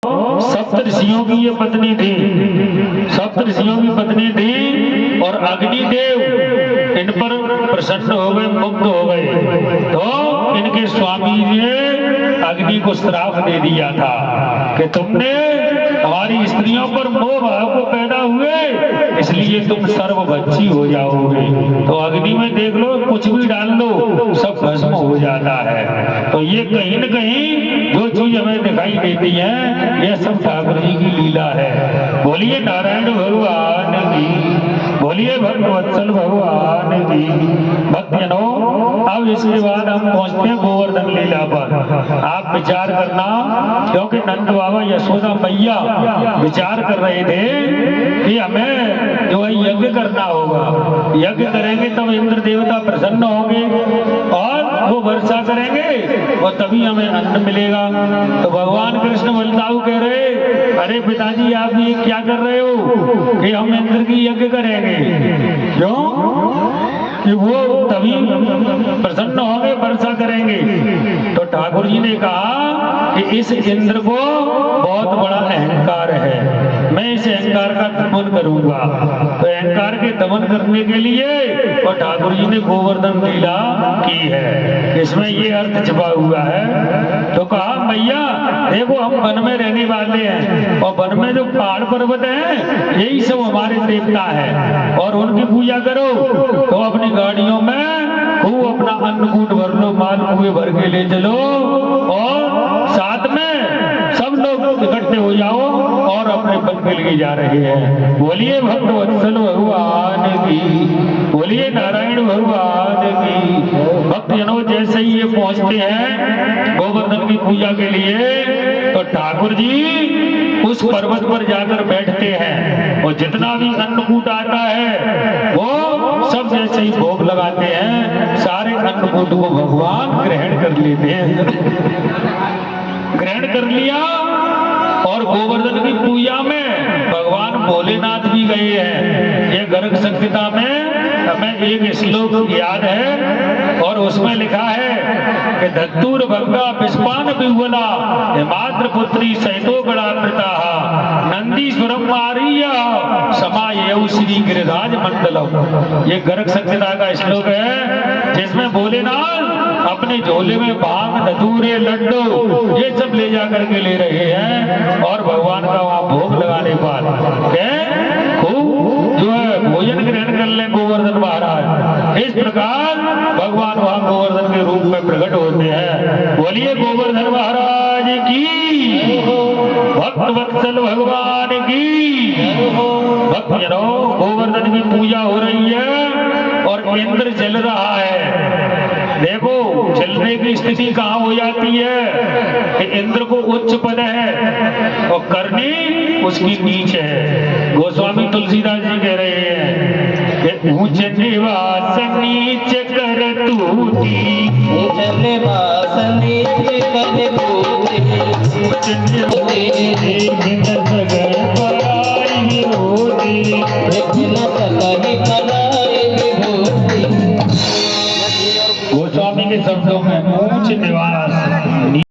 सप्त ऋषियों की ये पत्नी थी, सप्त ऋषियों की पत्नी थी और अग्निदेव इन पर प्रसन्न हो गए, मुग्ध हो गए। तो इनके स्वामी ने अग्नि को श्राप दे दिया था कि तुमने हमारी स्त्रियों पर मोह भाव को पैदा हुए, इसलिए तुम सर्वभक्षी हो जाओगे। तो अग्नि में देख लो, कुछ भी डाल लो सब भस्म हो जाता है। तो ये कहीं न कहीं जो चीज हमें दिखाई देती है, यह सब ठाकुर जी की लीला है। बोलिए नारायण भगवान की, बोलिए भक्तवत्सल भगवान की। भक्तजनों, अब इसके बाद हम पहुंचते हैं गोवर्धन लीला पर। आप विचार करना, क्योंकि नंद बाबा यशोदा मैया विचार कर रहे थे कि हमें जो है यज्ञ करना होगा, यज्ञ करेंगे तब इंद्र देवता प्रसन्न होंगे और वो वर्षा करेंगे और तभी हमें अन्न मिलेगा। तो भगवान कृष्ण बलदाऊ कह रहे, अरे पिताजी आप ये क्या कर रहे हो कि हम इंद्र की यज्ञ करेंगे? क्यों? कि वो तभी प्रसन्न होंगे, वर्षा करेंगे। तो ठाकुर जी ने कहा कि इस इंद्र को बहुत बड़ा अहंकार है, मैं इस अहंकार का दमन करूंगा। तो अहंकार के दमन करने के लिए और ठाकुर जी ने गोवर्धन लीला की है, इसमें ये अर्थ छिपा हुआ है। तो कहा मैया देखो, हम वन में रहने वाले हैं और वन में जो पहाड़ पर्वत हैं यही सब हमारे देवता है और उनकी पूजा करो। तो अपनी गाड़ियों में खूब अपना अन्नकूट भर लो, माल कुएं भर के ले चलो और साथ में सब लोग इकट्ठे हो जाओ और अपने पद के लिए जा रहे हैं। बोलिए भक्तवत्सल भगवान की, बोलिए नारायण भगवान की। भक्तजनों, जैसे ही ये पहुंचते हैं गोवर्धन की पूजा के लिए, तो ठाकुर जी उस पर्वत पर जाकर बैठते हैं और जितना भी अन्नकूट आता है वो सब जैसे ही भोग लगाते हैं, सारे अन्नकूट को भगवान ग्रहण कर लेते हैं। ग्रहण कर लिया और गोवर्धन की पूजा में भगवान भोलेनाथ भी गए हैं। ये गर्ग संहिता में हमें एक श्लोक याद है और उसमें लिखा है कि धत्तूर भक्ता विस्पान विह्वला हिमाद्र पुत्री सहितो गणावृता नंदीश्वरम मारिया समायेव श्री गिरिराज मंडलम। ये गर्ग संहिता का श्लोक है जिसमें भोलेनाथ अपने झोले में भांग, धतूरे, लड्डू ये सब ले जा करके ले रहे हैं और भगवान का वहां भोग लगाने पर खूब जो है भोजन ग्रहण कर ले गोवर्धन महाराज। इस प्रकार भगवान वहां गोवर्धन के रूप में प्रकट होते हैं। बोलिए गोवर्धन महाराज की, भक्तवत्सल भगवान की। भक्तजनों, गोवर्धन की पूजा हो रही है और इंद्र चल रहा है। देखो चलने की स्थिति कहाँ हो जाती है कि इंद्र को उच्च पद है और करनी उसकी नीच है। गोस्वामी तुलसीदास जी कह रहे हैं कि ऊंच निवास नीच कर तूती, ऊंच निवास नीच कर तूती, ऊंच निवास